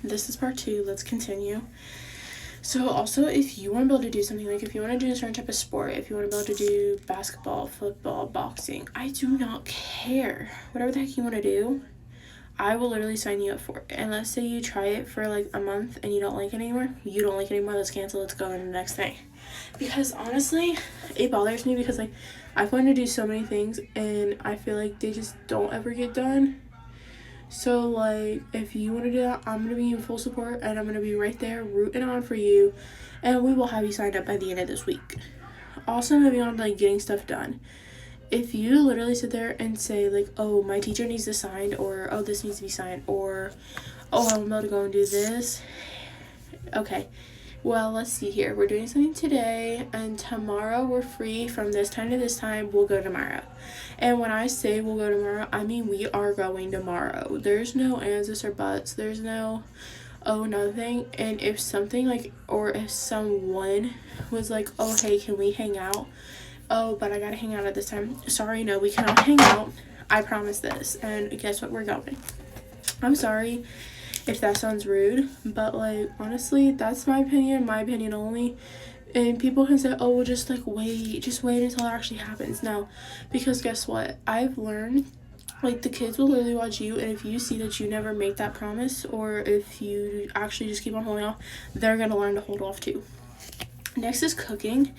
this is part 2. Let's continue. So also, if you want to be able to do something, like if you want to do a certain type of sport, if you want to be able to do basketball, football, boxing, I do not care. Whatever the heck you want to do, I will literally sign you up for it. And let's say you try it for like a month and you don't like it anymore. You don't like it anymore, let's cancel, let's go on to the next thing. Because honestly, it bothers me because like I've wanted to do so many things and I feel like they just don't ever get done. So like if you want to do that, I'm going to be in full support and I'm going to be right there rooting on for you, and we will have you signed up by the end of this week. Also, moving on to like getting stuff done. If you literally sit there and say like, oh, my teacher needs this signed, or oh, this needs to be signed, or oh, I'm about to go and do this. Okay, well, let's see here. We're doing something today, and tomorrow we're free from this time to this time. We'll go tomorrow. And when I say we'll go tomorrow, I mean we are going tomorrow. There's no ands or buts. There's no nothing. And if something like, or if someone was like, oh, hey, can we hang out? Oh, but I gotta hang out at this time. Sorry, no, we cannot hang out. I promise this. And guess what? We're going. I'm sorry if that sounds rude, but like honestly, that's my opinion only. And people can say, oh, well, just like wait until it actually happens. No, because guess what? I've learned like the kids will literally watch you, and if you see that you never make that promise, or if you actually just keep on holding off, they're gonna learn to hold off too. Next is cooking.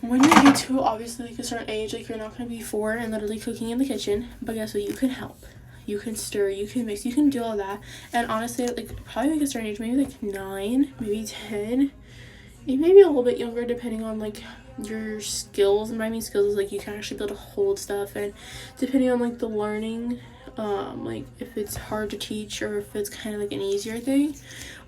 When you get to obviously like a certain age, like you're not going to be 4 and literally cooking in the kitchen, but guess what? You can help. You can stir, you can mix, you can do all that. And honestly, like probably like a certain age, maybe like 9, maybe 10, maybe a little bit younger depending on like your skills. And by I mean skills is like you can actually be able to hold stuff, and depending on like the learning, like if it's hard to teach or if it's kind of like an easier thing,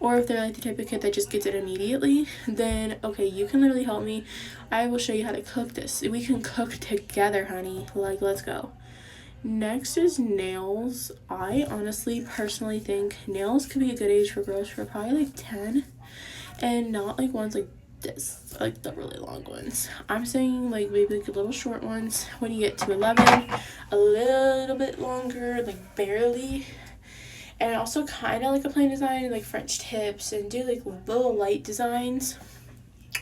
or if they're like the type of kid that just gets it immediately, then okay, you can literally help me. I will show you how to cook this. We can cook together, honey. Like, let's go. Next is nails. I honestly personally think nails could be a good age for girls for probably like 10, and not like ones like this, like the really long ones. I'm saying like maybe like little short ones when you get to 11, a little bit longer, like barely. And also kind of like a plain design, like French tips, and do like little light designs.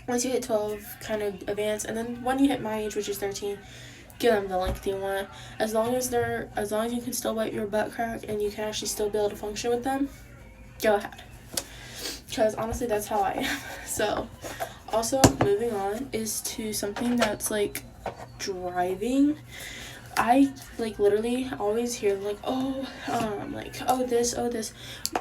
Once you hit 12, kind of advance, and then when you hit my age, which is 13, give them the length you want. As long as you can still wipe your butt crack and you can actually still be able to function with them, go ahead. Because honestly, that's how I am. So, also moving on is to something that's like driving. I like literally always hear like this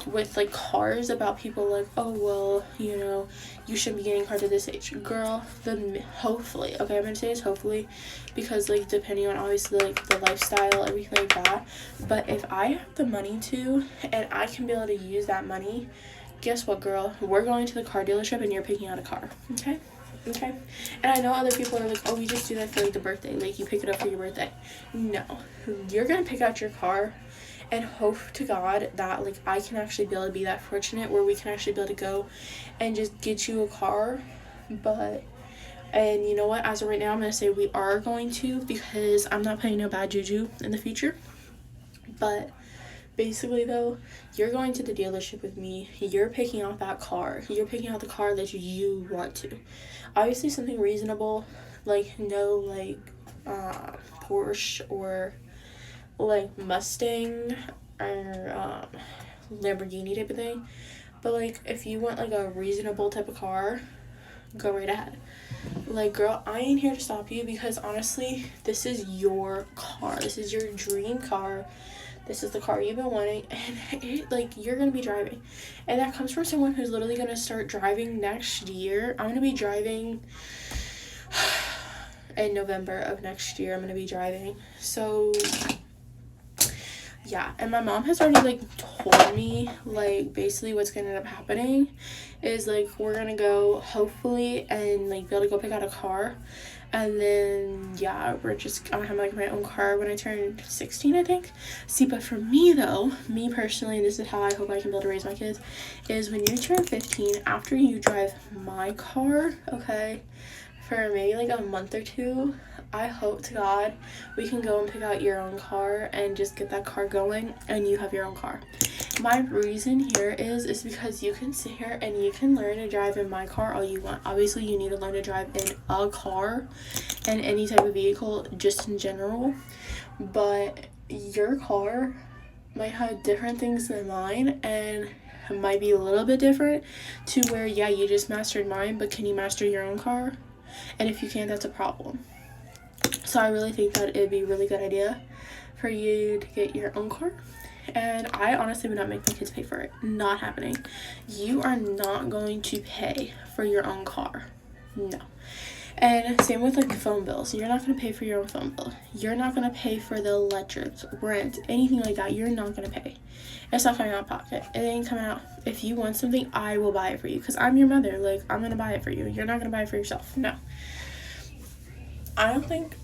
with like cars, about people like, oh well, you know, you shouldn't be getting cars at this age. Girl, then hopefully, okay, I'm gonna say it's hopefully, because like depending on obviously like the lifestyle, everything like that. But if I have the money to, and I can be able to use that money, guess what, girl? We're going to the car dealership and you're picking out a car. Okay, and I know other people are like, oh, we just do that for like the birthday, like you pick it up for your birthday. No, you're gonna pick out your car and hope to God that like I can actually be able to be that fortunate where we can actually be able to go and just get you a car. And you know what, as of right now, I'm gonna say we are going to, because I'm not putting no bad juju in the future. But basically though, you're going to the dealership with me, you're picking out that car, you're picking out the car that you want to. Obviously something reasonable, like no like Porsche or like Mustang or Lamborghini type of thing. But like if you want like a reasonable type of car, go right ahead. Like, girl, I ain't here to stop you, because honestly, this is your car, this is your dream car. This is the car you've been wanting, and you're going to be driving. And that comes from someone who's literally going to start driving next year. I'm going to be driving in November of next year. I'm going to be driving. So, yeah. And my mom has already, told me, basically what's going to end up happening is, we're going to go, hopefully, and, be able to go pick out a car. And then, yeah, I'm going to have, my own car when I turn 16, I think. See, but for me, though, me personally, and this is how I hope I can be able to raise my kids, is when you turn 15, after you drive my car, okay, for maybe, a month or two, I hope to God we can go and pick out your own car and just get that car going, and you have your own car. My reason here is because you can sit here and you can learn to drive in my car all you want. Obviously, you need to learn to drive in a car and any type of vehicle just in general. But your car might have different things than mine, and it might be a little bit different to where, yeah, you just mastered mine, but can you master your own car? And if you can't, that's a problem. So I really think that it'd be a really good idea for you to get your own car. And I honestly would not make my kids pay for it. Not happening. You are not going to pay for your own car. No. And same with like phone bills. You're not going to pay for your own phone bill. You're not going to pay for the electric, rent, anything like that. You're not going to pay. It's not coming out of pocket. It ain't coming out. If you want something, I will buy it for you. Because I'm your mother. Like, I'm going to buy it for you. You're not going to buy it for yourself. No. I don't think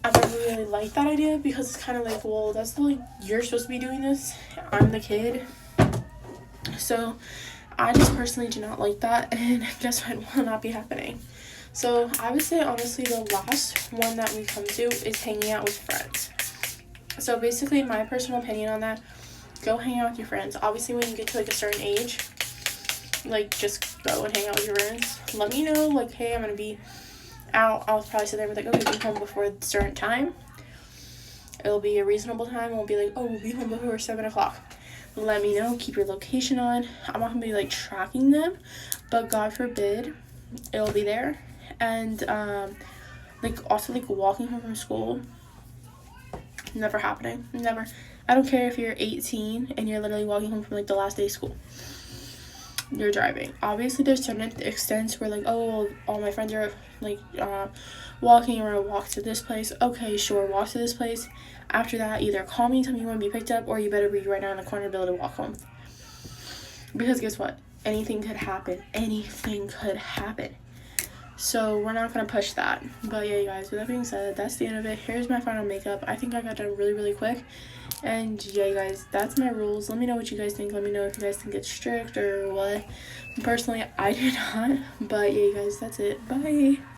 I don't really like that idea, because it's kind of like, well, that's not like you're supposed to be doing this. I'm the kid. So I just personally do not like that, and guess what will not be happening. So I would say, honestly, the last one that we come to is hanging out with friends. So basically, my personal opinion on that, go hang out with your friends. Obviously, when you get to like a certain age, like, just go and hang out with your friends. Let me know, like, hey, I'm going to be out. I'll probably sit there and be like, okay, be home before a certain time. It'll be a reasonable time. It won't be like, oh, we'll be home before 7 o'clock. Let me know. Keep your location on. I'm not going to be, like, tracking them, but God forbid, it'll be there. And, like, also, like, walking home from school, never happening. Never. I don't care if you're 18 and you're literally walking home from, like, the last day of school. You're driving. Obviously, there's certain extents where, like, oh, all my friends are, like, walking, or walk to this place. Okay, sure, walk to this place. After that, either call me, tell me you want to be picked up, or you better be right now in the corner to be able to walk home. Because guess what? Anything could happen. Anything could happen. So we're not going to push that. But yeah, you guys, with that being said, that's the end of it. Here's my final makeup. I think I got done really, really quick. And yeah, you guys, that's my rules. Let me know what you guys think. Let me know if you guys think it's strict or what. Personally, I do not. But yeah, you guys, that's it. Bye.